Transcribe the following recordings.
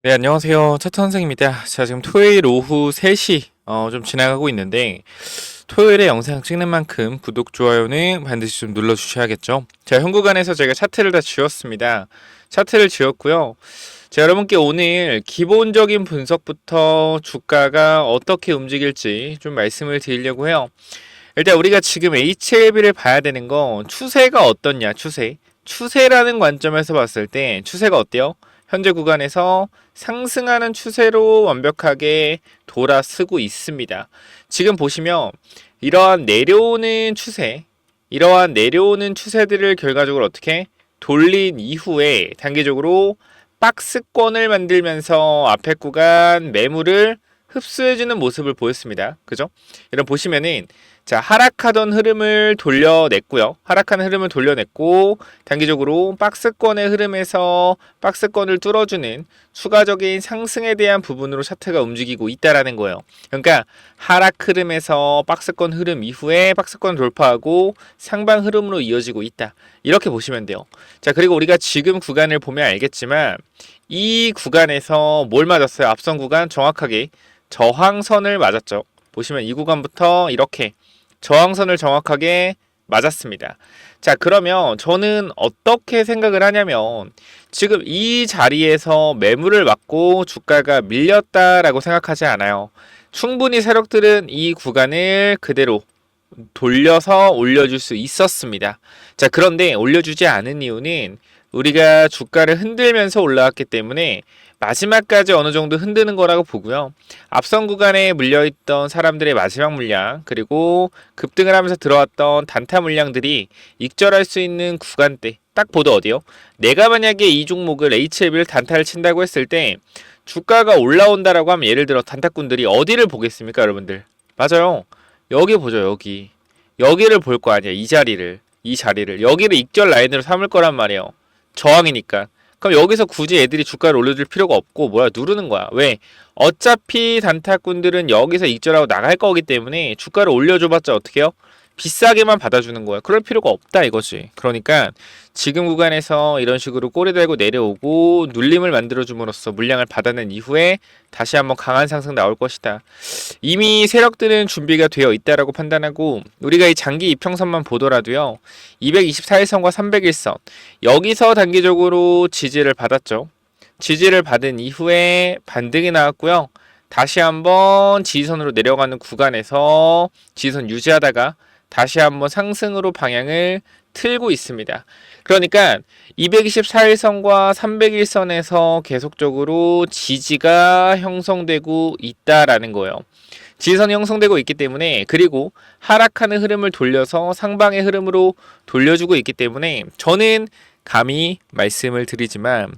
네, 안녕하세요. 차트 선생입니다. 자, 지금 토요일 오후 3시 좀 지나가고 있는데 토요일에 영상 찍는 만큼 구독, 좋아요는 반드시 좀 눌러주셔야겠죠. 자, 현 구간에서 제가 차트를 다 지웠습니다. 차트를 지웠고요. 자, 여러분께 오늘 기본적인 분석부터 주가가 어떻게 움직일지 좀 말씀을 드리려고 해요. 일단 우리가 지금 HLB를 봐야 되는 건 추세가 어떻냐, 추세. 추세라는 관점에서 봤을 때 추세가 어때요? 현재 구간에서 상승하는 추세로 완벽하게 돌아서고 있습니다. 지금 보시면 이러한 내려오는 추세, 이러한 내려오는 추세들을 결과적으로 어떻게 돌린 이후에 단기적으로 박스권을 만들면서 앞에 구간 매물을 흡수해주는 모습을 보였습니다. 그죠? 이런 보시면은 자, 하락하던 흐름을 돌려냈고요. 하락하는 흐름을 돌려냈고 단기적으로 박스권의 흐름에서 박스권을 뚫어주는 추가적인 상승에 대한 부분으로 차트가 움직이고 있다라는 거예요. 그러니까 하락 흐름에서 박스권 흐름 이후에 박스권 돌파하고 상방 흐름으로 이어지고 있다. 이렇게 보시면 돼요. 자, 그리고 우리가 지금 구간을 보면 알겠지만 이 구간에서 뭘 맞았어요? 앞선 구간 정확하게 저항선을 맞았죠. 보시면 이 구간부터 이렇게 저항선을 정확하게 맞았습니다. 자, 그러면 저는 어떻게 생각을 하냐면 지금 이 자리에서 매물을 맞고 주가가 밀렸다라고 생각하지 않아요. 충분히 세력들은 이 구간을 그대로 돌려서 올려줄 수 있었습니다. 자, 그런데 올려주지 않은 이유는 우리가 주가를 흔들면서 올라왔기 때문에 마지막까지 어느 정도 흔드는 거라고 보고요. 앞선 구간에 물려있던 사람들의 마지막 물량, 그리고 급등을 하면서 들어왔던 단타 물량들이 익절할 수 있는 구간대 딱 보도 어디요? 내가 만약에 이 종목을 HLB를 단타를 친다고 했을 때 주가가 올라온다라고 하면 예를 들어 단타꾼들이 어디를 보겠습니까, 여러분들? 맞아요. 여기 보죠, 여기. 여기를 볼 거 아니야, 이 자리를. 여기를 익절 라인으로 삼을 거란 말이에요. 저항이니까. 그럼 여기서 굳이 애들이 주가를 올려줄 필요가 없고 누르는 거야. 왜? 어차피 단타꾼들은 여기서 익절하고 나갈 거기 때문에 주가를 올려줘봤자 어떻게 해요? 비싸게만 받아주는 거야. 그럴 필요가 없다 이거지. 그러니까 지금 구간에서 이런 식으로 꼬리 달고 내려오고 눌림을 만들어줌으로써 물량을 받아낸 이후에 다시 한번 강한 상승 나올 것이다. 이미 세력들은 준비가 되어 있다라고 판단하고 우리가 이 장기 이평선만 보더라도요. 224일선과 301선 여기서 단기적으로 지지를 받았죠. 지지를 받은 이후에 반등이 나왔고요. 다시 한번 지지선으로 내려가는 구간에서 지지선 유지하다가 다시 한번 상승으로 방향을 틀고 있습니다. 그러니까 224일선과 301선에서 계속적으로 지지가 형성되고 있다라는 거예요. 지지선이 형성되고 있기 때문에 그리고 하락하는 흐름을 돌려서 상방의 흐름으로 돌려주고 있기 때문에 저는 감히 말씀을 드리지만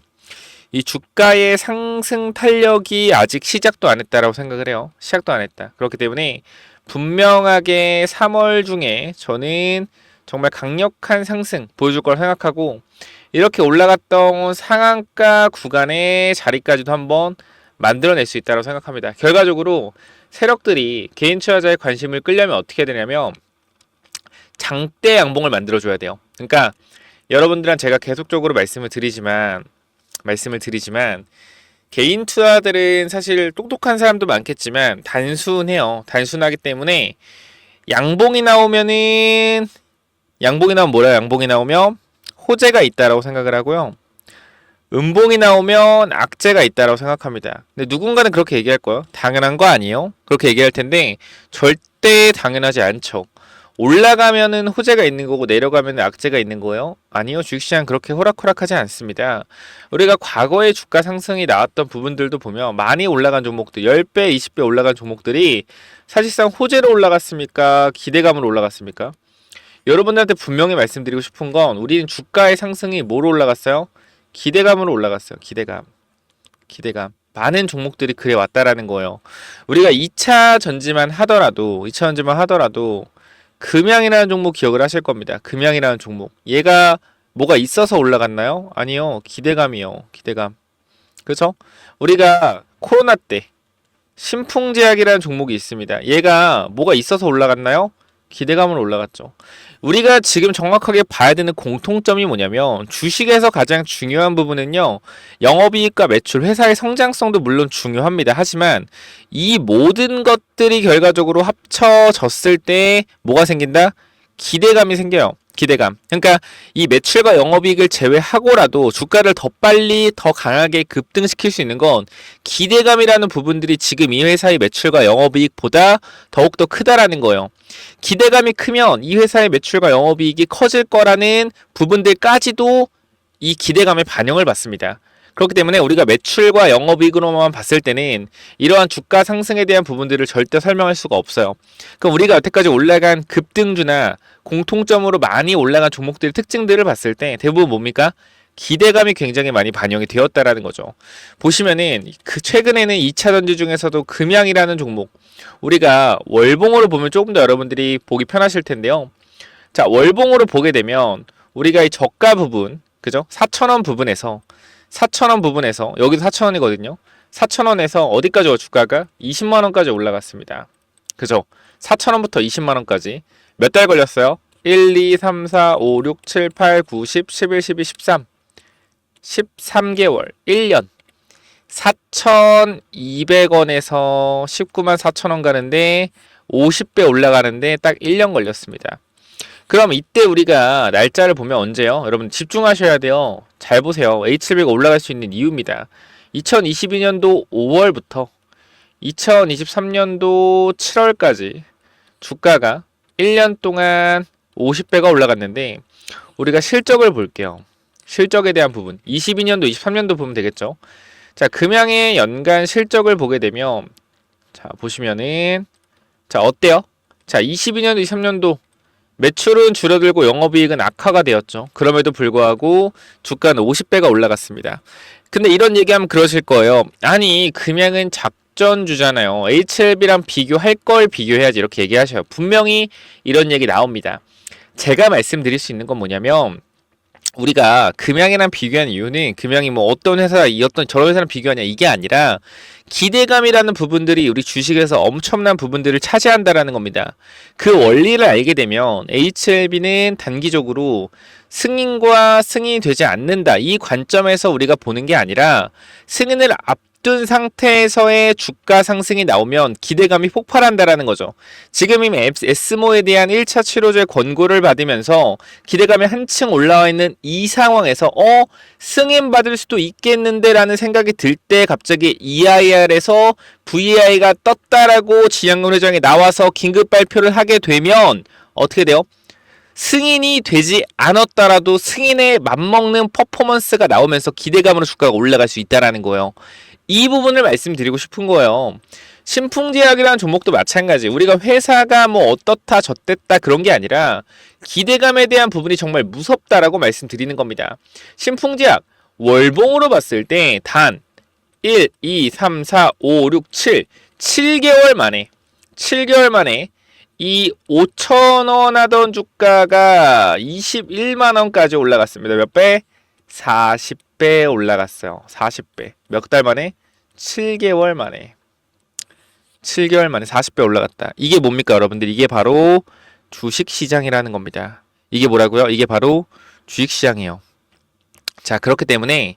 이 주가의 상승 탄력이 아직 시작도 안 했다라고 생각을 해요. 시작도 안 했다. 그렇기 때문에 분명하게 3월 중에 저는 정말 강력한 상승 보여줄 걸 생각하고 이렇게 올라갔던 상한가 구간의 자리까지도 한번 만들어낼 수 있다고 생각합니다. 결과적으로 세력들이 개인 투자자의 관심을 끌려면 어떻게 해야 되냐면 장대 양봉을 만들어줘야 돼요. 그러니까 여러분들한테 제가 계속적으로 말씀을 드리지만 개인 투자들은 사실 똑똑한 사람도 많겠지만 단순해요. 단순하기 때문에 양봉이 나오면 뭐래요? 양봉이 나오면 호재가 있다라고 생각을 하고요. 음봉이 나오면 악재가 있다라고 생각합니다. 근데 누군가는 그렇게 얘기할 거예요. 당연한 거 아니에요? 그렇게 얘기할 텐데 절대 당연하지 않죠. 올라가면은 호재가 있는 거고 내려가면은 악재가 있는 거예요? 아니요. 주식시장 그렇게 호락호락하지 않습니다. 우리가 과거에 주가 상승이 나왔던 부분들도 보면 많이 올라간 종목들 10배, 20배 올라간 종목들이 사실상 호재로 올라갔습니까? 기대감으로 올라갔습니까? 여러분들한테 분명히 말씀드리고 싶은 건 우리는 주가의 상승이 뭐로 올라갔어요? 기대감으로 올라갔어요. 기대감. 많은 종목들이 그래 왔다라는 거예요. 우리가 2차 전지만 하더라도 금양이라는 종목 기억을 하실 겁니다. 금양이라는 종목. 얘가 뭐가 있어서 올라갔나요? 아니요. 기대감이요. 기대감. 그렇죠? 우리가 코로나 때 신풍제약이라는 종목이 있습니다. 얘가 뭐가 있어서 올라갔나요? 기대감으로 올라갔죠. 우리가 지금 정확하게 봐야 되는 공통점이 뭐냐면 주식에서 가장 중요한 부분은요. 영업이익과 매출, 회사의 성장성도 물론 중요합니다. 하지만 이 모든 것들이 결과적으로 합쳐졌을 때 뭐가 생긴다? 기대감이 생겨요. 기대감. 그러니까 이 매출과 영업이익을 제외하고라도 주가를 더 빨리 더 강하게 급등시킬 수 있는 건 기대감이라는 부분들이 지금 이 회사의 매출과 영업이익보다 더욱더 크다라는 거예요. 기대감이 크면 이 회사의 매출과 영업이익이 커질 거라는 부분들까지도 이 기대감의 반영을 받습니다. 그렇기 때문에 우리가 매출과 영업이익으로만 봤을 때는 이러한 주가 상승에 대한 부분들을 절대 설명할 수가 없어요. 그럼 우리가 여태까지 올라간 급등주나 공통점으로 많이 올라간 종목들의 특징들을 봤을 때 대부분 뭡니까? 기대감이 굉장히 많이 반영이 되었다라는 거죠. 보시면은 그 최근에는 2차 전지 중에서도 금양이라는 종목 우리가 월봉으로 보면 조금 더 여러분들이 보기 편하실 텐데요. 자, 월봉으로 보게 되면 우리가 이 저가 부분, 그죠? 4,000원 부분에서 4,000원 부분에서 여기도 4,000원이거든요. 4,000원에서 어디까지 주가가 20만 원까지 올라갔습니다. 그죠? 4,000원부터 20만 원까지 몇 달 걸렸어요? 1, 2, 3, 4, 5, 6, 7, 8, 9, 10, 11, 12, 13 13개월 1년 4,200원에서 19만 4천원 가는데 50배 올라가는데 딱 1년 걸렸습니다. 그럼 이때 우리가 날짜를 보면 언제요? 여러분 집중하셔야 돼요. 잘 보세요. HLB가 올라갈 수 있는 이유입니다. 2022년도 5월부터 2023년도 7월까지 주가가 1년 동안 50배가 올라갔는데 우리가 실적을 볼게요. 실적에 대한 부분 22년도 23년도 보면 되겠죠. 자, 금양의 연간 실적을 보게 되면 자 보시면은 자 어때요? 자 22년도 23년도 매출은 줄어들고 영업이익은 악화가 되었죠. 그럼에도 불구하고 주가는 50배가 올라갔습니다. 근데 이런 얘기하면 그러실 거예요. 아니 금양은 작전주잖아요. HLB랑 비교할 걸 비교해야지 이렇게 얘기하셔요. 분명히 이런 얘기 나옵니다. 제가 말씀드릴 수 있는 건 뭐냐면 우리가 금양이랑 비교한 이유는 금양이 뭐 어떤 회사 이 어떤 저런 회사랑 비교하냐 이게 아니라 기대감이라는 부분들이 우리 주식에서 엄청난 부분들을 차지한다라는 겁니다. 그 원리를 알게 되면 HLB는 단기적으로 승인과 승인이 되지 않는다 이 관점에서 우리가 보는 게 아니라 승인을 앞둔 상태에서의 주가 상승이 나오면 기대감이 폭발한다라는 거죠. 지금 이미 에스모에 대한 1차 치료제 권고를 받으면서 기대감이 한층 올라와 있는 이 상황에서 승인받을 수도 있겠는데 라는 생각이 들 때 갑자기 EIR에서 VI가 떴다라고 지양근 회장이 나와서 긴급 발표를 하게 되면 어떻게 돼요? 승인이 되지 않았더라도 승인에 맞먹는 퍼포먼스가 나오면서 기대감으로 주가가 올라갈 수 있다라는 거예요. 이 부분을 말씀드리고 싶은 거예요. 신풍제약이라는 종목도 마찬가지. 우리가 회사가 뭐 어떻다 저땠다 그런 게 아니라 기대감에 대한 부분이 정말 무섭다라고 말씀드리는 겁니다. 신풍제약 월봉으로 봤을 때 단 1, 2, 3, 4, 5, 6, 7 7개월 만에 이 5,000원 하던 주가가 21만원까지 올라갔습니다. 몇 배? 40배 올라갔어요. 40배. 몇 달 만에? 7개월 만에 40배 올라갔다. 이게 뭡니까 여러분들? 이게 바로 주식시장이라는 겁니다. 이게 뭐라고요? 이게 바로 주식시장이에요. 자, 그렇기 때문에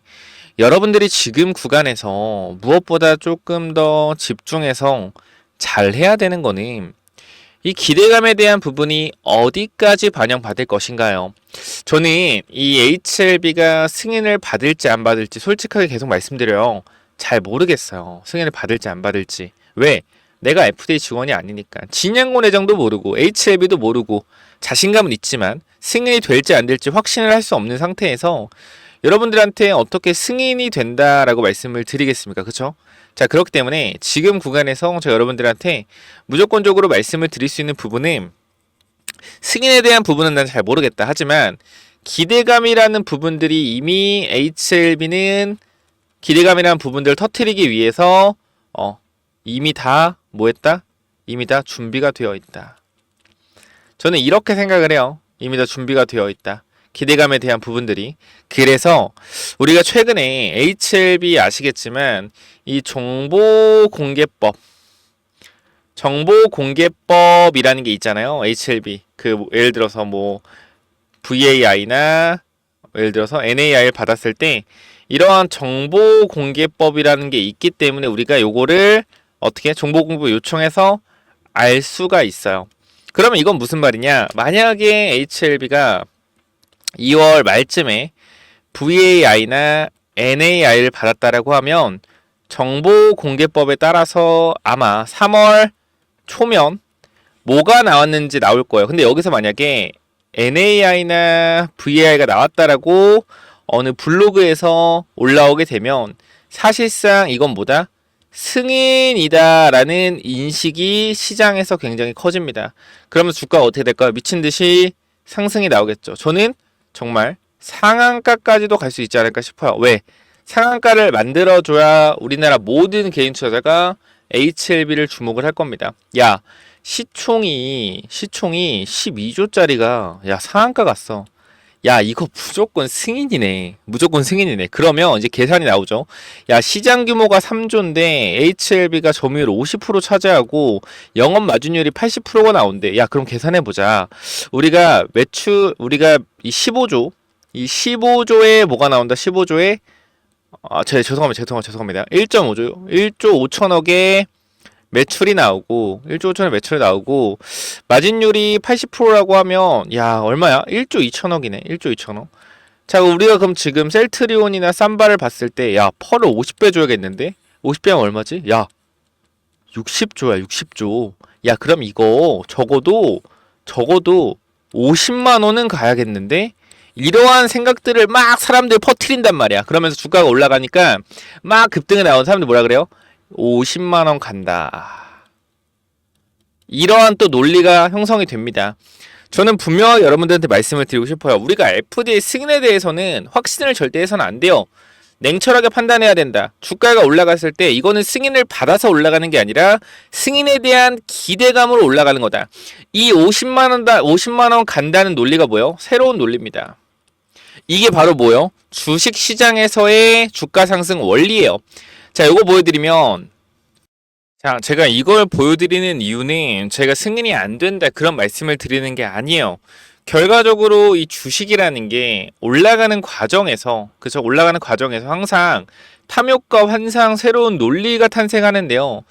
여러분들이 지금 구간에서 무엇보다 조금 더 집중해서 잘 해야 되는 거는 이 기대감에 대한 부분이 어디까지 반영받을 것인가요? 저는 이 HLB가 승인을 받을지 안 받을지 솔직하게 계속 말씀드려요. 잘 모르겠어요. 승인을 받을지 안 받을지. 왜? 내가 FDA 직원이 아니니까. 진양곤 회장도 모르고 HLB도 모르고 자신감은 있지만 승인이 될지 안 될지 확신을 할 수 없는 상태에서 여러분들한테 어떻게 승인이 된다라고 말씀을 드리겠습니까? 그쵸? 자, 그렇기 때문에 지금 구간에서 제가 여러분들한테 무조건적으로 말씀을 드릴 수 있는 부분은 승인에 대한 부분은 난 잘 모르겠다. 하지만 기대감이라는 부분들이 이미 HLB는 기대감이라는 부분들을 터뜨리기 위해서 이미 다 뭐했다? 이미 다 준비가 되어 있다. 저는 이렇게 생각을 해요. 이미 다 준비가 되어 있다. 기대감에 대한 부분들이. 그래서 우리가 최근에 HLB 아시겠지만 이 정보공개법 정보공개법이라는 게 있잖아요. HLB. 예를 들어서 뭐 VAI나 예를 들어서 NAI를 받았을 때 이러한 정보공개법이라는 게 있기 때문에 우리가 요거를 어떻게 정보공개 요청해서 알 수가 있어요. 그러면 이건 무슨 말이냐? 만약에 HLB가 2월 말쯤에 VAI나 NAI를 받았다라고 하면 정보공개법에 따라서 아마 3월 초면 뭐가 나왔는지 나올 거예요. 근데 여기서 만약에 NAI나 VAI가 나왔다라고 어느 블로그에서 올라오게 되면 사실상 이건 뭐다? 승인이다라는 인식이 시장에서 굉장히 커집니다. 그러면 주가가 어떻게 될까요? 미친 듯이 상승이 나오겠죠. 저는 정말 상한가까지도 갈 수 있지 않을까 싶어요. 왜? 상한가를 만들어줘야 우리나라 모든 개인 투자자가 HLB를 주목을 할 겁니다. 야, 시총이 12조짜리가 야 상한가 갔어. 야, 이거 무조건 승인이네. 무조건 승인이네. 그러면 이제 계산이 나오죠. 야, 시장 규모가 3조인데 HLB가 점유율 50% 차지하고 영업 마진율이 80%가 나온대. 야, 그럼 계산해 보자. 우리가 이 15조에 뭐가 나온다? 15조에 죄송합니다. 1.5조요. 1조 5천억에 매출이 나오고 1조 5천억 매출이 나오고 마진율이 80%라고 하면 야 얼마야? 1조 2천억이네. 1조 2천억. 자, 우리가 그럼 지금 셀트리온이나 삼바를 봤을 때 야 펄을 50배 줘야겠는데? 50배면 얼마지? 야 60조야 60조. 야 그럼 이거 적어도 50만 원은 가야겠는데? 이러한 생각들을 막 사람들 퍼트린단 말이야. 그러면서 주가가 올라가니까 막 급등에 나온 사람들 뭐라 그래요? 50만 원 간다. 이러한 또 논리가 형성이 됩니다. 저는 분명히 여러분들한테 말씀을 드리고 싶어요. 우리가 FDA 승인에 대해서는 확신을 절대 해서는 안 돼요. 냉철하게 판단해야 된다. 주가가 올라갔을 때 이거는 승인을 받아서 올라가는 게 아니라 승인에 대한 기대감으로 올라가는 거다. 이 50만 원 간다는 논리가 뭐예요? 새로운 논리입니다. 이게 바로 뭐예요? 주식 시장에서의 주가 상승 원리예요. 자, 요거 보여드리면 자, 제가 이걸 보여드리는 이유는 제가 승인이 안 된다 그런 말씀을 드리는 게 아니에요. 결과적으로 이 주식이라는 게 올라가는 과정에서 올라가는 과정에서 항상 탐욕과 환상 새로운 논리가 탄생하는데요.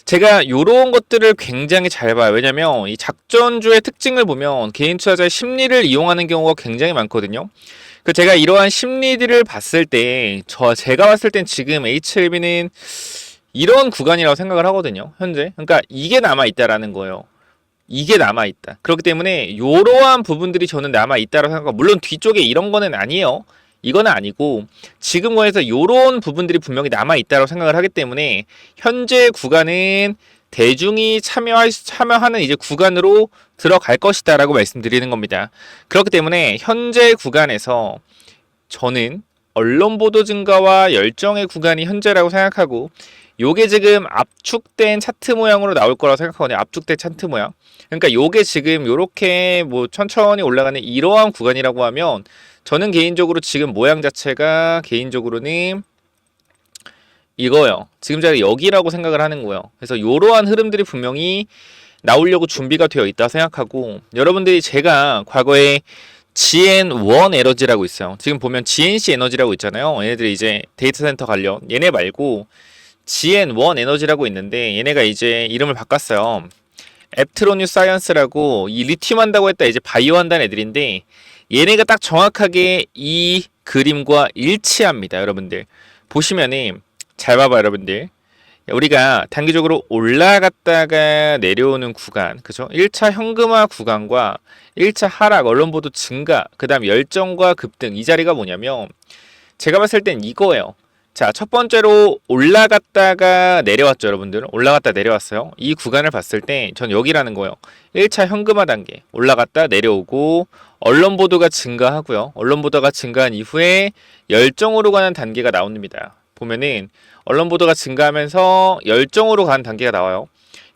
제가 요런 것들을 굉장히 잘 봐요. 왜냐면 이 작전주의 특징을 보면 개인 투자자의 심리를 이용하는 경우가 굉장히 많거든요. 제가 이러한 심리들을 봤을 때 제가 봤을 땐 지금 HLB는 이런 구간이라고 생각을 하거든요. 현재. 그러니까 이게 남아있다라는 거예요. 이게 남아있다. 그렇기 때문에 이러한 부분들이 저는 남아있다라고 생각하고 물론 뒤쪽에 이런 거는 아니에요. 이거는 아니고 지금 거에서 이런 부분들이 분명히 남아있다고 생각을 하기 때문에 현재 구간은 대중이 참여하는 이제 구간으로 들어갈 것이다 라고 말씀드리는 겁니다. 그렇기 때문에 현재 구간에서 저는 언론 보도 증가와 열정의 구간이 현재라고 생각하고 요게 지금 압축된 차트 모양으로 나올 거라고 생각하거든요. 압축된 차트 모양. 그러니까 요게 지금 요렇게 뭐 천천히 올라가는 이러한 구간이라고 하면 저는 개인적으로 지금 모양 자체가 개인적으로는 이거요. 지금 제가 여기라고 생각을 하는 거예요. 그래서 요러한 흐름들이 분명히 나오려고 준비가 되어 있다 생각하고 여러분들이 제가 과거에 GN1 에너지라고 있어요. 지금 보면 GNC 에너지라고 있잖아요. 얘네들이 이제 데이터 센터 관련 얘네 말고 GN1 에너지라고 있는데 얘네가 이제 이름을 바꿨어요. 앱트로뉴 사이언스라고 이 리튬 한다고 했다 이제 바이오 한다는 애들인데 얘네가 딱 정확하게 이 그림과 일치합니다. 여러분들 보시면은 잘 봐봐 여러분들. 우리가 단기적으로 올라갔다가 내려오는 구간, 그죠? 1차 현금화 구간과 1차 하락, 언론보도 증가, 그 다음 열정과 급등 이 자리가 뭐냐면 제가 봤을 땐 이거예요. 자, 첫 번째로 올라갔다가 내려왔죠 여러분들. 올라갔다 내려왔어요. 이 구간을 봤을 때 전 여기라는 거예요. 1차 현금화 단계 올라갔다 내려오고 언론 보도가 증가하고요. 언론 보도가 증가한 이후에 열정으로 가는 단계가 나옵니다. 보면은 언론 보도가 증가하면서 열정으로 가는 단계가 나와요.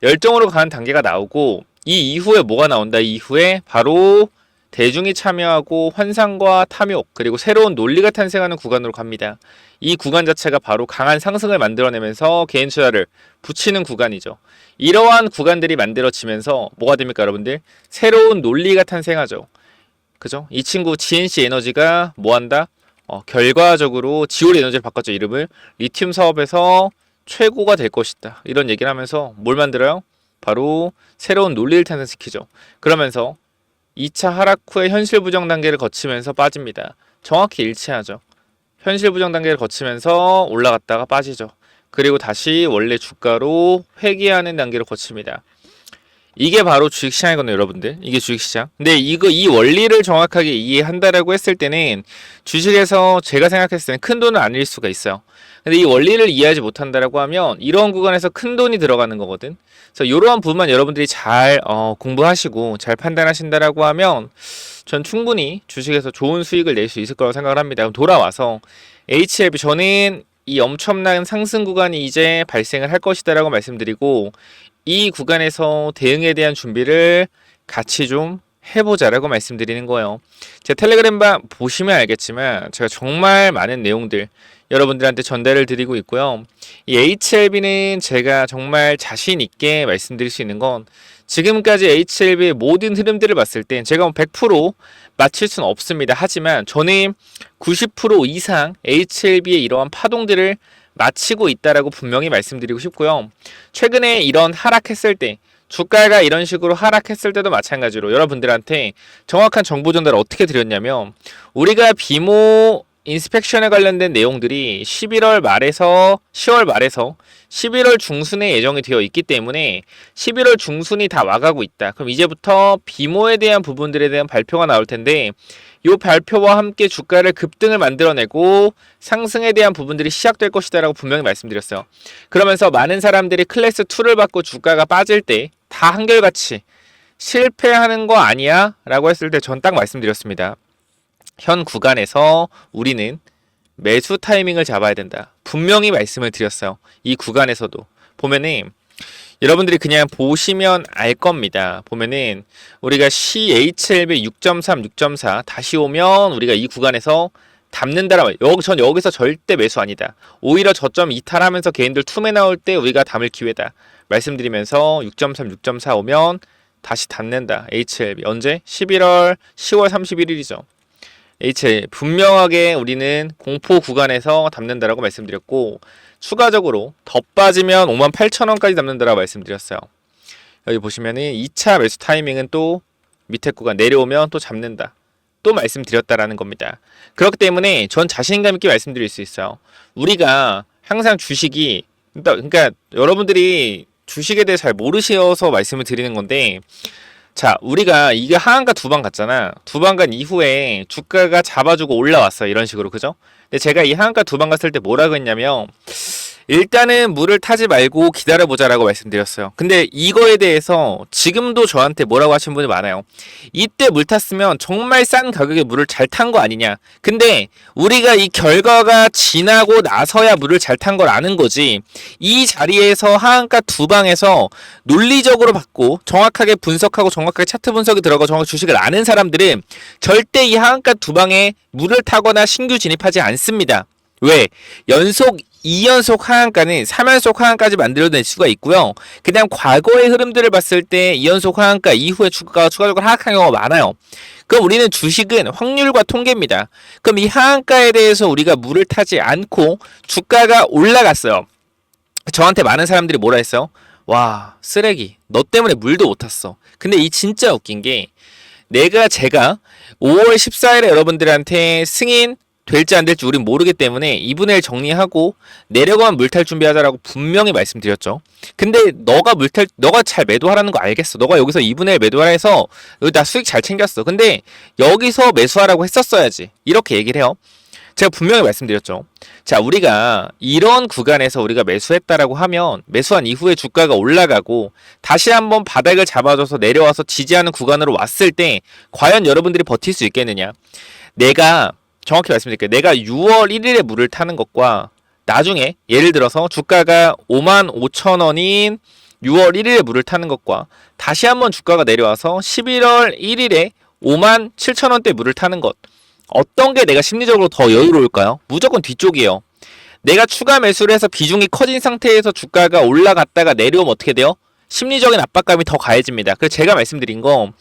열정으로 가는 단계가 나오고 이 이후에 뭐가 나온다? 이 이후에 바로 대중이 참여하고 환상과 탐욕 그리고 새로운 논리가 탄생하는 구간으로 갑니다. 이 구간 자체가 바로 강한 상승을 만들어내면서 개인 투자를 붙이는 구간이죠. 이러한 구간들이 만들어지면서 뭐가 됩니까, 여러분들? 새로운 논리가 탄생하죠. 그죠? 이 친구 GNC 에너지가 뭐 한다? 결과적으로 지올 에너지를 바꿨죠. 이름을. 리튬 사업에서 최고가 될 것이다. 이런 얘기를 하면서 뭘 만들어요? 바로 새로운 논리를 탄생시키죠. 그러면서 2차 하락 후에 현실 부정 단계를 거치면서 빠집니다. 정확히 일치하죠. 현실 부정 단계를 거치면서 올라갔다가 빠지죠. 그리고 다시 원래 주가로 회귀하는 단계를 거칩니다. 이게 바로 주식시장이거든요, 여러분들. 이게 주식시장. 근데 이 원리를 정확하게 이해한다라고 했을 때는 주식에서 제가 생각했을 때는 큰 돈은 아닐 수가 있어요. 근데 이 원리를 이해하지 못한다라고 하면 이런 구간에서 큰 돈이 들어가는 거거든. 그래서 이러한 부분만 여러분들이 잘 공부하시고 잘 판단하신다라고 하면 전 충분히 주식에서 좋은 수익을 낼 수 있을 거라고 생각을 합니다. 그럼 돌아와서 HLB 저는 이 엄청난 상승 구간이 이제 발생을 할 것이다라고 말씀드리고 이 구간에서 대응에 대한 준비를 같이 좀 해보자라고 말씀드리는 거예요. 제 텔레그램방 보시면 알겠지만 제가 정말 많은 내용들 여러분들한테 전달을 드리고 있고요. 이 HLB는 제가 정말 자신 있게 말씀드릴 수 있는 건 지금까지 HLB의 모든 흐름들을 봤을 땐 제가 100% 맞힐 수는 없습니다. 하지만 저는 90% 이상 HLB의 이러한 파동들을 마치고 있다라고 분명히 말씀드리고 싶고요. 최근에 이런 하락했을 때 주가가 이런 식으로 하락했을 때도 마찬가지로 여러분들한테 정확한 정보 전달을 어떻게 드렸냐면 우리가 비모 인스펙션에 관련된 내용들이 11월 말에서 10월 말에서 11월 중순에 예정이 되어 있기 때문에 11월 중순이 다 와가고 있다. 그럼 이제부터 비모에 대한 부분들에 대한 발표가 나올 텐데 이 발표와 함께 주가를 급등을 만들어내고 상승에 대한 부분들이 시작될 것이다 라고 분명히 말씀드렸어요. 그러면서 많은 사람들이 클래스 2를 받고 주가가 빠질 때 다 한결같이 실패하는 거 아니야? 라고 했을 때 전 딱 말씀드렸습니다. 현 구간에서 우리는 매수 타이밍을 잡아야 된다. 분명히 말씀을 드렸어요. 이 구간에서도 보면은 여러분들이 그냥 보시면 알 겁니다. 보면은 우리가 CHLB 6.3, 6.4 다시 오면 우리가 이 구간에서 담는다라 전 여기서 절대 매수 아니다. 오히려 저점 이탈하면서 개인들 투매 나올 때 우리가 담을 기회다. 말씀드리면서 6.3, 6.4 오면 다시 담는다. HLB 언제? 10월 31일이죠. HL 분명하게 우리는 공포 구간에서 담는다라고 말씀드렸고 추가적으로 더 빠지면 58,000원까지 담는다라고 말씀드렸어요. 여기 보시면은 2차 매수 타이밍은 또 밑에 구간 내려오면 또 잡는다. 또 말씀드렸다라는 겁니다. 그렇기 때문에 전 자신감 있게 말씀드릴 수 있어요. 우리가 항상 주식이 그러니까 여러분들이 주식에 대해 잘 모르셔서 말씀을 드리는 건데 자, 우리가 이게 하한가 두 번 갔잖아. 두 번 간 이후에 주가가 잡아주고 올라왔어요. 이런 식으로, 그죠? 근데 제가 이 하한가 두 번 갔을 때 뭐라고 했냐면 일단은 물을 타지 말고 기다려보자라고 말씀드렸어요. 근데 이거에 대해서 지금도 저한테 뭐라고 하시는 분이 많아요. 이때 물 탔으면 정말 싼 가격에 물을 잘 탄 거 아니냐. 근데 우리가 이 결과가 지나고 나서야 물을 잘 탄 걸 아는 거지. 이 자리에서 하한가 두 방에서 논리적으로 받고 정확하게 분석하고 정확하게 차트 분석이 들어가고 정확하게 주식을 아는 사람들은 절대 이 하한가 두 방에 물을 타거나 신규 진입하지 않습니다. 왜? 2연속 하한가는 3연속 하한까지 만들어낼 수가 있고요. 그냥 과거의 흐름들을 봤을 때 2연속 하한가 이후에 주가가 추가적으로 하락한 경우가 많아요. 그럼 우리는 주식은 확률과 통계입니다. 그럼 이 하한가에 대해서 우리가 물을 타지 않고 주가가 올라갔어요. 저한테 많은 사람들이 뭐라 했어요? 와, 쓰레기. 너 때문에 물도 못 탔어. 근데 이 진짜 웃긴 게 제가 5월 14일에 여러분들한테 승인 될지 안 될지 우린 모르기 때문에 2분의 1 정리하고 내려가면 물탈 준비하자라고 분명히 말씀드렸죠. 근데 너가 잘 매도하라는 거 알겠어. 너가 여기서 2분의 1 매도하라 해서 나 수익 잘 챙겼어. 근데 여기서 매수하라고 했었어야지. 이렇게 얘기를 해요. 제가 분명히 말씀드렸죠. 자, 우리가 이런 구간에서 우리가 매수했다라고 하면 매수한 이후에 주가가 올라가고 다시 한번 바닥을 잡아줘서 내려와서 지지하는 구간으로 왔을 때 과연 여러분들이 버틸 수 있겠느냐. 내가 정확히 말씀드릴게요. 내가 6월 1일에 물을 타는 것과 나중에 예를 들어서 주가가 55,000원인 6월 1일에 물을 타는 것과 다시 한번 주가가 내려와서 11월 1일에 57,000원대 물을 타는 것. 어떤 게 내가 심리적으로 더 여유로울까요? 무조건 뒤쪽이에요. 내가 추가 매수를 해서 비중이 커진 상태에서 주가가 올라갔다가 내려오면 어떻게 돼요? 심리적인 압박감이 더 가해집니다. 그래서 제가 말씀드린 거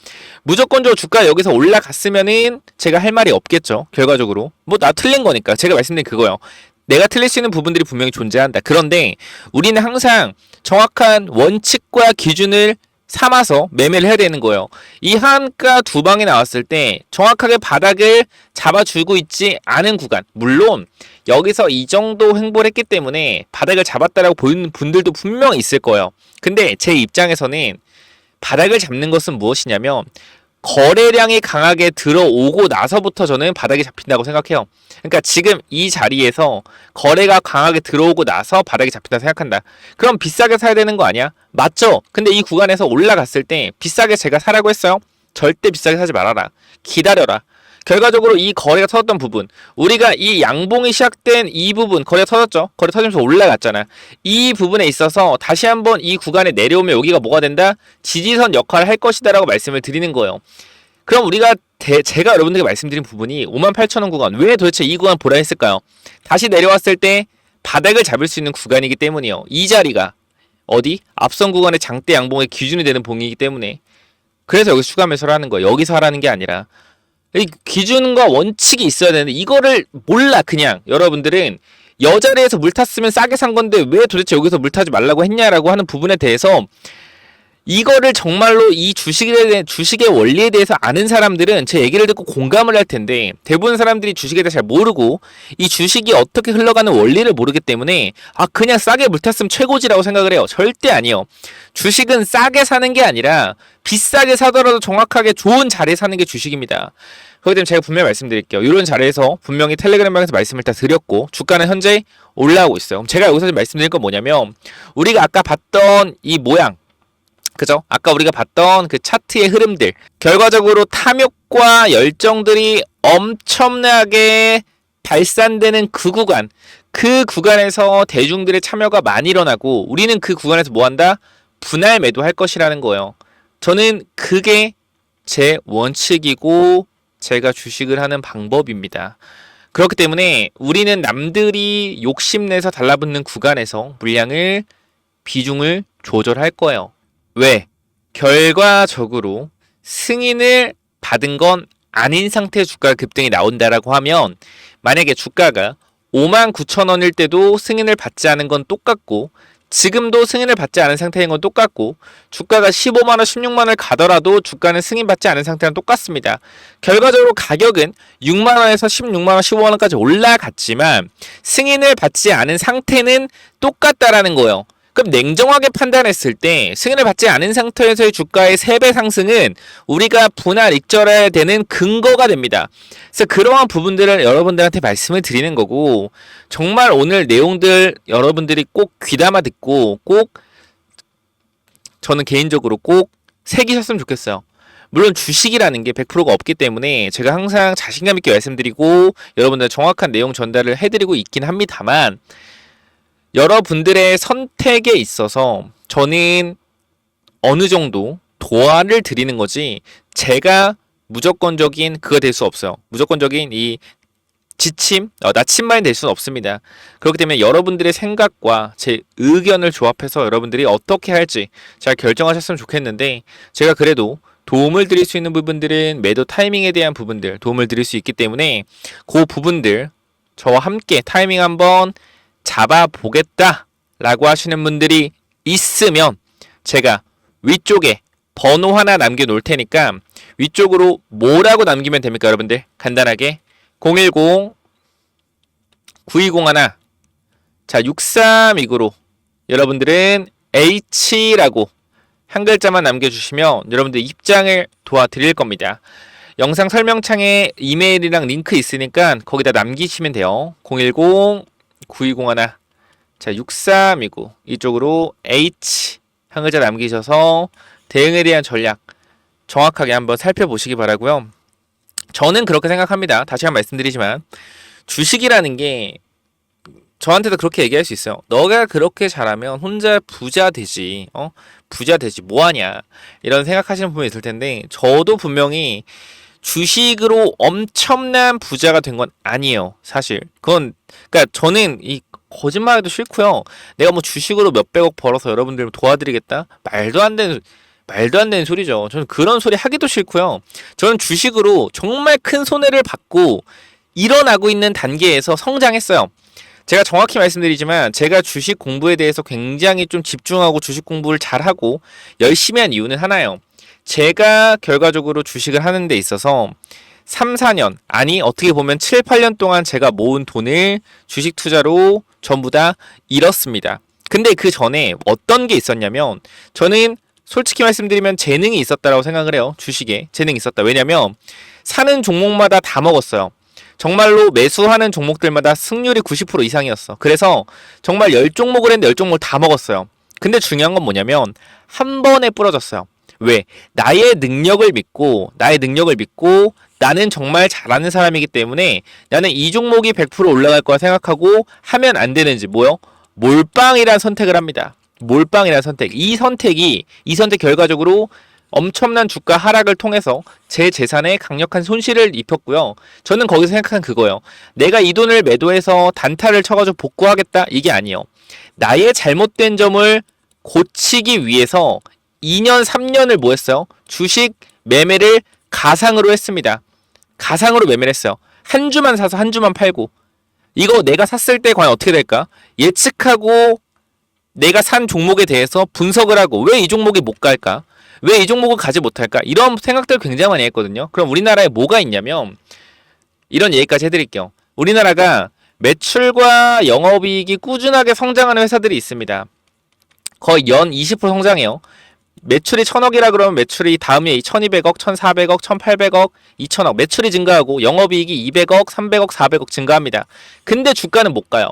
무조건적으로 주가가 여기서 올라갔으면은 제가 할 말이 없겠죠. 결과적으로. 뭐 나 틀린 거니까. 제가 말씀드린 그거요. 내가 틀릴 수 있는 부분들이 분명히 존재한다. 그런데 우리는 항상 정확한 원칙과 기준을 삼아서 매매를 해야 되는 거예요. 이 하한가 두 방이 나왔을 때 정확하게 바닥을 잡아주고 있지 않은 구간. 물론 여기서 이 정도 횡보를 했기 때문에 바닥을 잡았다라고 보이는 분들도 분명 있을 거예요. 근데 제 입장에서는 바닥을 잡는 것은 무엇이냐면 거래량이 강하게 들어오고 나서부터 저는 바닥이 잡힌다고 생각해요. 그러니까 지금 이 자리에서 거래가 강하게 들어오고 나서 바닥이 잡힌다 생각한다. 그럼 비싸게 사야 되는 거 아니야? 맞죠? 근데 이 구간에서 올라갔을 때 비싸게 제가 사라고 했어요? 절대 비싸게 사지 말아라. 기다려라. 결과적으로 이 거래가 터졌던 부분, 우리가 이 양봉이 시작된 이 부분, 거래가 터졌죠? 거래 터지면서 올라갔잖아. 이 부분에 있어서 다시 한번 이 구간에 내려오면 여기가 뭐가 된다? 지지선 역할을 할 것이다 라고 말씀을 드리는 거예요. 그럼 우리가 제가 여러분들에게 말씀드린 부분이 58,000원 구간, 왜 도대체 이 구간 보라 했을까요? 다시 내려왔을 때 바닥을 잡을 수 있는 구간이기 때문이에요. 이 자리가 어디? 앞선 구간의 장대 양봉의 기준이 되는 봉이기 때문에. 그래서 여기서 추가 매수를 하는 거예요. 여기서 하라는 게 아니라. 이 기준과 원칙이 있어야 되는데 이거를 몰라. 그냥 여러분들은 여자리에서 물 탔으면 싸게 산 건데 왜 도대체 여기서 물 타지 말라고 했냐라고 하는 부분에 대해서 이거를 정말로 이 주식의 원리에 대해서 아는 사람들은 제 얘기를 듣고 공감을 할 텐데 대부분 사람들이 주식에 대해서 잘 모르고 이 주식이 어떻게 흘러가는 원리를 모르기 때문에 그냥 싸게 물 탔으면 최고지라고 생각을 해요. 절대 아니요. 주식은 싸게 사는 게 아니라 비싸게 사더라도 정확하게 좋은 자리에 사는 게 주식입니다. 그렇기 때문에 제가 분명히 말씀드릴게요. 이런 자리에서 분명히 텔레그램 방에서 말씀을 다 드렸고 주가는 현재 올라오고 있어요. 제가 여기서 말씀드릴 건 뭐냐면 우리가 아까 봤던 이 모양, 그죠? 아까 우리가 봤던 그 차트의 흐름들, 결과적으로 탐욕과 열정들이 엄청나게 발산되는 그 구간, 그 구간에서 대중들의 참여가 많이 일어나고 우리는 그 구간에서 뭐 한다? 분할 매도할 것이라는 거예요. 저는 그게 제 원칙이고 제가 주식을 하는 방법입니다. 그렇기 때문에 우리는 남들이 욕심내서 달라붙는 구간에서 물량을, 비중을 조절할 거예요. 왜? 결과적으로 승인을 받은 건 아닌 상태의 주가 급등이 나온다라고 하면 만약에 주가가 59,000원일 때도 승인을 받지 않은 건 똑같고 지금도 승인을 받지 않은 상태인 건 똑같고 주가가 15만원, 16만원을 가더라도 주가는 승인받지 않은 상태랑 똑같습니다. 결과적으로 가격은 6만원에서 16만원, 15만원까지 올라갔지만 승인을 받지 않은 상태는 똑같다라는 거예요. 그럼 냉정하게 판단했을 때 승인을 받지 않은 상태에서의 주가의 3배 상승은 우리가 분할 익절해야 되는 근거가 됩니다. 그래서 그러한 부분들을 여러분들한테 말씀을 드리는 거고 정말 오늘 내용들 여러분들이 꼭 귀담아 듣고 꼭 저는 개인적으로 꼭 새기셨으면 좋겠어요. 물론 주식이라는 게 100%가 없기 때문에 제가 항상 자신감 있게 말씀드리고 여러분들 정확한 내용 전달을 해드리고 있긴 합니다만 여러분들의 선택에 있어서 저는 어느 정도 도와를 드리는 거지 제가 무조건적인 그거 될 수 없어요. 무조건적인 이 지침, 나침반이 될 수는 없습니다. 그렇기 때문에 여러분들의 생각과 제 의견을 조합해서 여러분들이 어떻게 할지 잘 결정하셨으면 좋겠는데 제가 그래도 도움을 드릴 수 있는 부분들은 매도 타이밍에 대한 부분들 도움을 드릴 수 있기 때문에 그 부분들 저와 함께 타이밍 한번 잡아보겠다 라고 하시는 분들이 있으면 제가 위쪽에 번호 하나 남겨놓을 테니까 위쪽으로 뭐라고 남기면 됩니까 여러분들? 간단하게 010-9201 자 6329로 여러분들은 H라고 한 글자만 남겨주시면 여러분들 입장을 도와드릴 겁니다. 영상 설명창에 이메일이랑 링크 있으니까 거기다 남기시면 돼요. 010-9201 자 6329 이쪽으로 H 한 글자 남기셔서 대응에 대한 전략 정확하게 한번 살펴보시기 바라고요. 저는 그렇게 생각합니다. 다시 한번 말씀드리지만 주식이라는 게 저한테도 그렇게 얘기할 수 있어요. 너가 그렇게 잘하면 혼자 부자 되지. 부자 되지 뭐하냐 이런 생각하시는 분이 있을 텐데 저도 분명히 주식으로 엄청난 부자가 된 건 아니에요. 사실 그건 그러니까 저는 이 거짓말해도 싫고요. 내가 뭐 주식으로 몇백억 벌어서 여러분들 도와드리겠다? 말도 안 되는 소리죠. 저는 그런 소리 하기도 싫고요. 저는 주식으로 정말 큰 손해를 받고 일어나고 있는 단계에서 성장했어요. 제가 정확히 말씀드리지만 제가 주식 공부에 대해서 굉장히 좀 집중하고 주식 공부를 잘하고 열심히 한 이유는 하나예요. 제가 결과적으로 주식을 하는 데 있어서 3, 4년, 아니 어떻게 보면 7, 8년 동안 제가 모은 돈을 주식 투자로 전부 다 잃었습니다. 근데 그 전에 어떤 게 있었냐면 저는 솔직히 말씀드리면 재능이 있었다라고 생각을 해요. 주식에 재능이 있었다. 왜냐면 사는 종목마다 다 먹었어요. 정말로 매수하는 종목들마다 승률이 90% 이상이었어. 그래서 정말 10종목을 했는데 10종목을 다 먹었어요. 근데 중요한 건 뭐냐면 한 번에 부러졌어요. 왜? 나의 능력을 믿고 나는 정말 잘하는 사람이기 때문에 나는 이 종목이 100% 올라갈 거라 생각하고 하면 안 되는지 뭐요? 몰빵이라는 선택을 합니다. 몰빵이라는 선택. 이 선택 결과적으로 엄청난 주가 하락을 통해서 제 재산에 강력한 손실을 입혔고요. 저는 거기서 생각한 그거예요. 내가 이 돈을 매도해서 단타를 쳐가지고 복구하겠다? 이게 아니에요. 나의 잘못된 점을 고치기 위해서 2년, 3년을 뭐 했어요? 주식 매매를 가상으로 했습니다. 가상으로 매매를 했어요. 한 주만 사서 한 주만 팔고. 이거 내가 샀을 때 과연 어떻게 될까? 예측하고 내가 산 종목에 대해서 분석을 하고 왜 이 종목이 못 갈까? 왜 이 종목을 가지 못할까? 이런 생각들 굉장히 많이 했거든요. 그럼 우리나라에 뭐가 있냐면 이런 얘기까지 해드릴게요. 우리나라가 매출과 영업이익이 꾸준하게 성장하는 회사들이 있습니다. 거의 연 20% 성장해요. 매출이 1000억이라 그러면 매출이 다음에 1200억, 1400억, 1800억, 2000억 매출이 증가하고 영업이익이 200억, 300억, 400억 증가합니다. 근데 주가는 못 가요.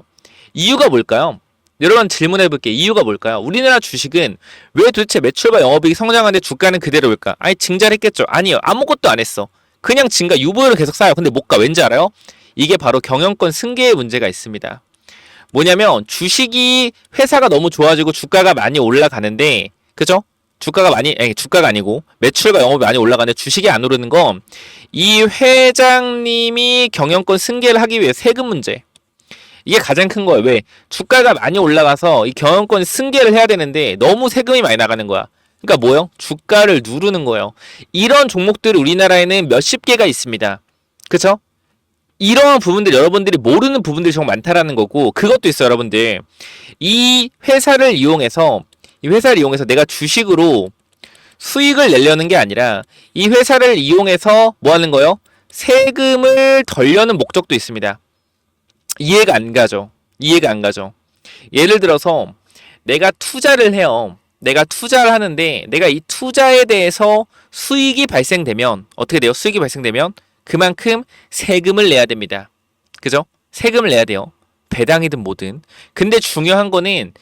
이유가 뭘까요? 여러분 질문해 볼게요. 이유가 뭘까요? 우리나라 주식은 왜 도대체 매출과 영업이익이 성장하는데 주가는 그대로일까? 아니 증자했겠죠. 아니요. 아무것도 안 했어. 그냥 증가 유보율을 계속 쌓아요. 근데 못 가. 왠지 알아요? 이게 바로 경영권 승계의 문제가 있습니다. 뭐냐면 주식이 회사가 너무 좋아지고 주가가 많이 올라가는데 그죠? 주가가 아니고 매출과 영업이 많이 올라가는데 주식이 안 오르는 건 이 회장님이 경영권 승계를 하기 위해 세금 문제. 이게 가장 큰 거예요. 왜? 주가가 많이 올라가서 이 경영권 승계를 해야 되는데 너무 세금이 많이 나가는 거야. 그러니까 뭐요? 주가를 누르는 거예요. 이런 종목들이 우리나라에는 몇십 개가 있습니다. 그쵸? 이러한 부분들 여러분들이 모르는 부분들이 정말 많다라는 거고 그것도 있어요. 여러분들 이 회사를 이용해서 내가 주식으로 수익을 내려는 게 아니라 이 회사를 이용해서 뭐 하는 거예요? 세금을 덜려는 목적도 있습니다. 이해가 안 가죠. 예를 들어서 내가 투자를 해요. 내가 투자를 하는데 내가 이 투자에 대해서 수익이 발생되면 어떻게 돼요? 수익이 발생되면 그만큼 세금을 내야 됩니다. 그죠? 세금을 내야 돼요. 배당이든 뭐든. 근데 중요한 거는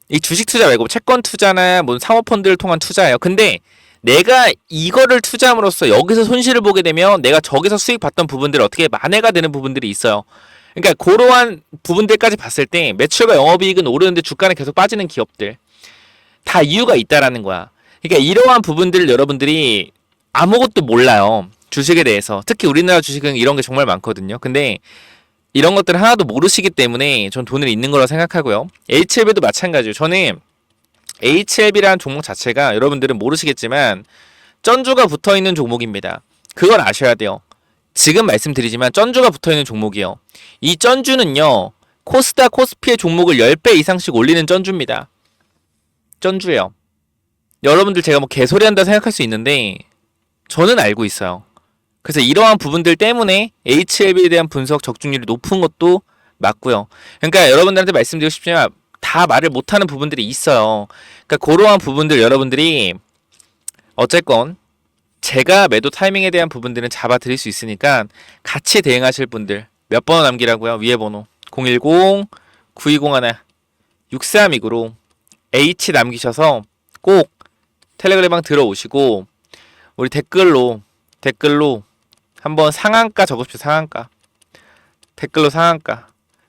이 주식 투자 말고 채권 투자나 뭐 사모펀드를 통한 투자예요. 근데 내가 이거를 투자함으로써 여기서 손실을 보게 되면 내가 저기서 수익 봤던 부분들이 어떻게 만회가 되는 부분들이 있어요. 그러니까 그러한 부분들까지 봤을 때 매출과 영업이익은 오르는데 주가는 계속 빠지는 기업들 다 이유가 있다라는 거야. 그러니까 이러한 부분들을 여러분들이 아무것도 몰라요. 주식에 대해서. 특히 우리나라 주식은 이런 게 정말 많거든요. 근데 이런 것들을 하나도 모르시기 때문에 전 돈을 잃는 거라고 생각하고요. HLB도 마찬가지예요. 저는 HLB라는 종목 자체가 여러분들은 모르시겠지만 쩐주가 붙어있는 종목입니다. 그걸 아셔야 돼요. 지금 말씀드리지만 쩐주가 붙어있는 종목이요. 이 쩐주는요. 코스닥 코스피의 종목을 10배 이상씩 올리는 쩐주입니다. 쩐주예요. 여러분들 제가 뭐 개소리 한다 생각할 수 있는데 저는 알고 있어요. 그래서 이러한 부분들 때문에 HLB에 대한 분석 적중률이 높은 것도 맞고요. 그러니까 여러분들한테 말씀드리고 싶지만 다 말을 못하는 부분들이 있어요. 그러니까 그러한 부분들 여러분들이 어쨌건 제가 매도 타이밍에 대한 부분들은 잡아드릴 수 있으니까 같이 대응하실 분들 몇 번호 남기라고요? 위에 번호 010-9201-6329로 H 남기셔서 꼭 텔레그램방 들어오시고 우리 댓글로 한번 상한가 적읍시다. 상한가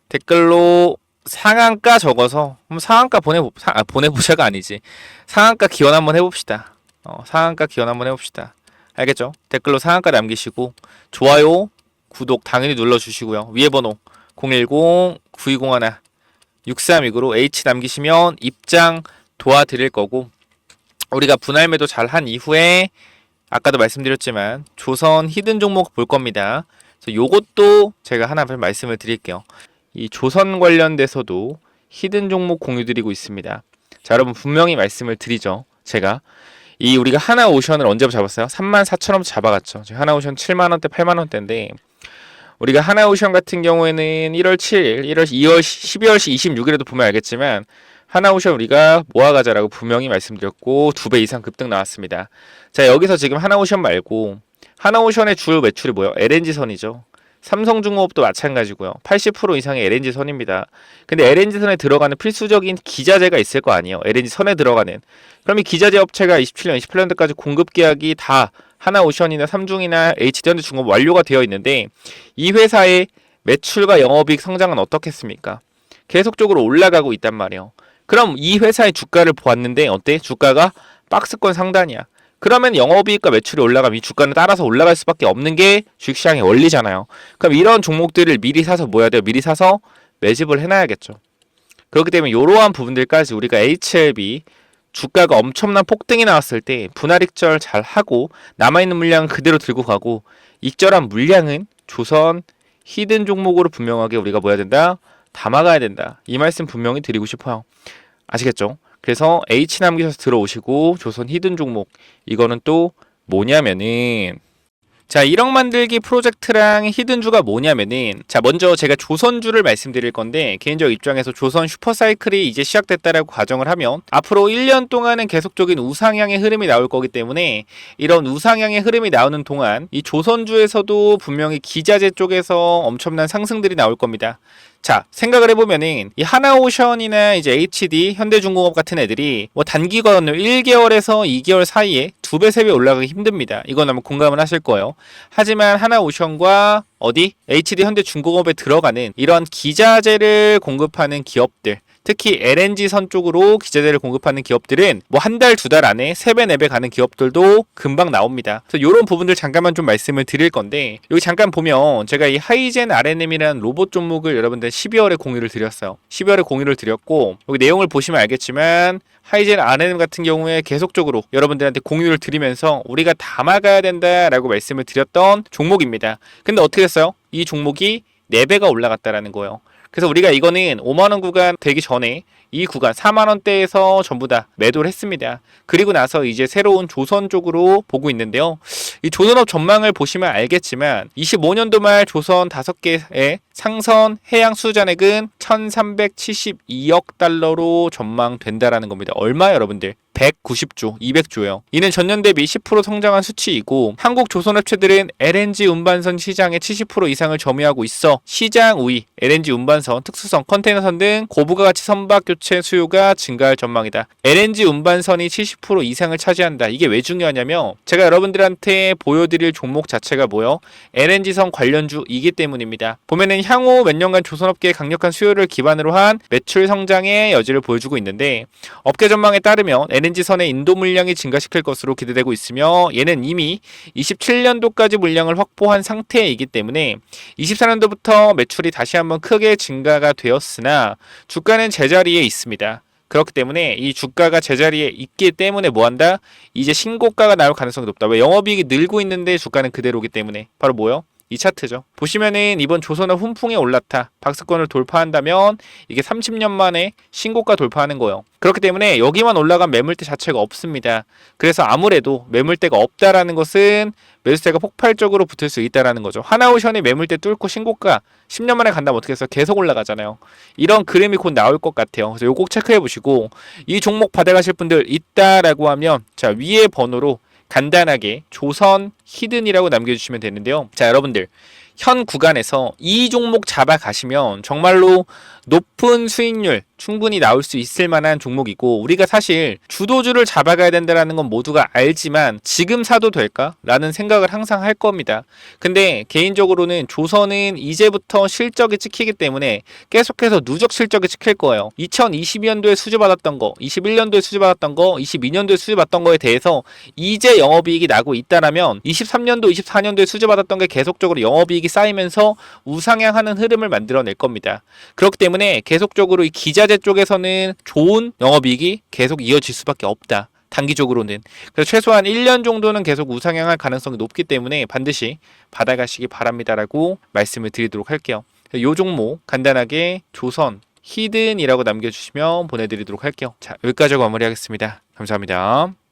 댓글로 상한가 적어서 한번 상한가 보내보자가 아니지. 상한가 기원 한번 해봅시다. 상한가 기원 한번 해봅시다. 알겠죠? 댓글로 상한가 남기시고 좋아요, 구독 당연히 눌러주시고요. 위에 번호 010-9201-6329로 H 남기시면 입장 도와드릴 거고, 우리가 분할 매도 잘 한 이후에 아까도 말씀드렸지만 조선 히든 종목 볼 겁니다. 그래서 요것도 제가 하나 말씀을 드릴게요. 이 조선 관련돼서도 히든 종목 공유드리고 있습니다. 자, 여러분 분명히 말씀을 드리죠. 제가 이 우리가 하나오션을 언제부터 잡았어요? 34,000원부터 잡아갔죠. 하나오션 7만원대, 8만원대인데 우리가 하나오션 같은 경우에는 1월 7일, 12월 26일에도 보면 알겠지만 하나오션 우리가 모아가자라고 분명히 말씀드렸고 2배 이상 급등 나왔습니다. 자, 여기서 지금 하나오션 말고 하나오션의 주 매출이 뭐예요? LNG선이죠. 삼성중공업도 마찬가지고요. 80% 이상의 LNG선입니다. 근데 LNG선에 들어가는 필수적인 기자재가 있을 거 아니에요. LNG선에 들어가는. 그럼 이 기자재 업체가 27년, 28년도까지 공급 계약이 다 하나오션이나 삼중이나 HD현대중공업 완료가 되어 있는데 이 회사의 매출과 영업이익 성장은 어떻겠습니까? 계속적으로 올라가고 있단 말이에요. 그럼 이 회사의 주가를 보았는데 어때? 주가가 박스권 상단이야. 그러면 영업이익과 매출이 올라가면 이 주가는 따라서 올라갈 수밖에 없는 게 주식시장의 원리잖아요. 그럼 이런 종목들을 미리 사서 뭐 해야 돼요? 미리 사서 매집을 해놔야겠죠. 그렇기 때문에 이러한 부분들까지 우리가 HLB 주가가 엄청난 폭등이 나왔을 때 분할 익절 잘 하고 남아있는 물량은 그대로 들고 가고 익절한 물량은 조선 히든 종목으로 분명하게 우리가 뭐 해야 된다? 담아가야 된다. 이 말씀 분명히 드리고 싶어요. 아시겠죠? 그래서 H 남기셔서 들어오시고 조선 히든 종목 이거는 또 뭐냐면은 자 1억 만들기 프로젝트랑 히든주가 뭐냐면은 자 먼저 제가 조선주를 말씀드릴 건데 개인적 입장에서 조선 슈퍼사이클이 이제 시작됐다라고 가정을 하면 앞으로 1년 동안은 계속적인 우상향의 흐름이 나올 거기 때문에 이런 우상향의 흐름이 나오는 동안 이 조선주에서도 분명히 기자재 쪽에서 엄청난 상승들이 나올 겁니다. 자 생각을 해보면은 이 하나오션이나 이제 HD 현대중공업 같은 애들이 뭐 단기간으로 1개월에서 2개월 사이에 2배 3배 올라가기 힘듭니다. 이건 아마 공감을 하실 거예요. 하지만 하나오션과 어디 HD 현대중공업에 들어가는 이런 기자재를 공급하는 기업들, 특히 LNG선 쪽으로 기자재를 공급하는 기업들은 뭐 한 달, 2달 안에 3배, 4배 가는 기업들도 금방 나옵니다. 그래서 이런 부분들 잠깐만 좀 말씀을 드릴 건데 여기 잠깐 보면 제가 이 하이젠 RNM이라는 로봇 종목을 여러분들 12월에 공유를 드렸어요. 12월에 공유를 드렸고 여기 내용을 보시면 알겠지만 하이젠 RNM 같은 경우에 계속적으로 여러분들한테 공유를 드리면서 우리가 담아가야 된다라고 말씀을 드렸던 종목입니다. 근데 어떻게 됐어요? 이 종목이 4배가 올라갔다라는 거예요. 그래서 우리가 이거는 5만원 구간 되기 전에 이 구간 4만원대에서 전부 다 매도를 했습니다. 그리고 나서 이제 새로운 조선 쪽으로 보고 있는데요. 이 조선업 전망을 보시면 알겠지만 25년도 말 조선 5개의 상선 해양 수주잔액은 1372억 달러로 전망된다라는 겁니다. 얼마 여러분들? 190조, 200조예요. 이는 전년 대비 10% 성장한 수치이고 한국 조선업체들은 LNG 운반선 시장의 70% 이상을 점유하고 있어 시장 우위, LNG 운반선, 특수선, 컨테이너선 등 고부가 가치 선박 교체 수요가 증가할 전망이다. LNG 운반선이 70% 이상을 차지한다. 이게 왜 중요하냐면 제가 여러분들한테 보여드릴 종목 자체가 뭐요? LNG선 관련주이기 때문입니다. 보면은 향후 몇 년간 조선업계의 강력한 수요를 기반으로 한 매출 성장의 여지를 보여주고 있는데 업계 전망에 따르면 LNG선의 인도 물량이 증가시킬 것으로 기대되고 있으며 얘는 이미 27년도까지 물량을 확보한 상태이기 때문에 24년도부터 매출이 다시 한번 크게 증가가 되었으나 주가는 제자리에 있습니다. 그렇기 때문에 이 주가가 제자리에 있기 때문에 뭐한다? 이제 신고가가 나올 가능성이 높다. 왜? 영업이익이 늘고 있는데 주가는 그대로기 때문에. 바로 뭐요? 이 차트죠. 보시면은 이번 조선업 훈풍에 올라타 박스권을 돌파한다면 이게 30년 만에 신고가 돌파하는 거예요. 그렇기 때문에 여기만 올라간 매물대 자체가 없습니다. 그래서 아무래도 매물대가 없다라는 것은 매수세가 폭발적으로 붙을 수 있다라는 거죠. 하나오션이 매물대 뚫고 신고가 10년 만에 간다면 어떻게 해서 계속 올라가잖아요. 이런 그림이 곧 나올 것 같아요. 그래서 요거 꼭 체크해 보시고 이 종목 받아가실 분들 있다라고 하면 자 위에 번호로 간단하게 조선 히든이라고 남겨주시면 되는데요. 자 여러분들 현 구간에서 이 종목 잡아가시면 정말로 높은 수익률 충분히 나올 수 있을 만한 종목이고, 우리가 사실 주도주를 잡아가야 된다는 건 모두가 알지만 지금 사도 될까? 라는 생각을 항상 할 겁니다. 근데 개인적으로는 조선은 이제부터 실적이 찍히기 때문에 계속해서 누적 실적이 찍힐 거예요. 2022년도에 수주받았던 거, 21년도에 수주받았던 거, 22년도에 수주받았던 거에 대해서 이제 영업이익이 나고 있다라면 23년도, 24년도에 수주받았던 게 계속적으로 영업이익이 쌓이면서 우상향하는 흐름을 만들어낼 겁니다. 그렇기 때문에 계속적으로 이 기자재 쪽에서는 좋은 영업이익이 계속 이어질 수밖에 없다. 단기적으로는. 그래서 최소한 1년 정도는 계속 우상향할 가능성이 높기 때문에 반드시 받아가시기 바랍니다라고 말씀을 드리도록 할게요. 요 종목 간단하게 조선 히든이라고 남겨주시면 보내드리도록 할게요. 자, 여기까지 마무리하겠습니다. 감사합니다.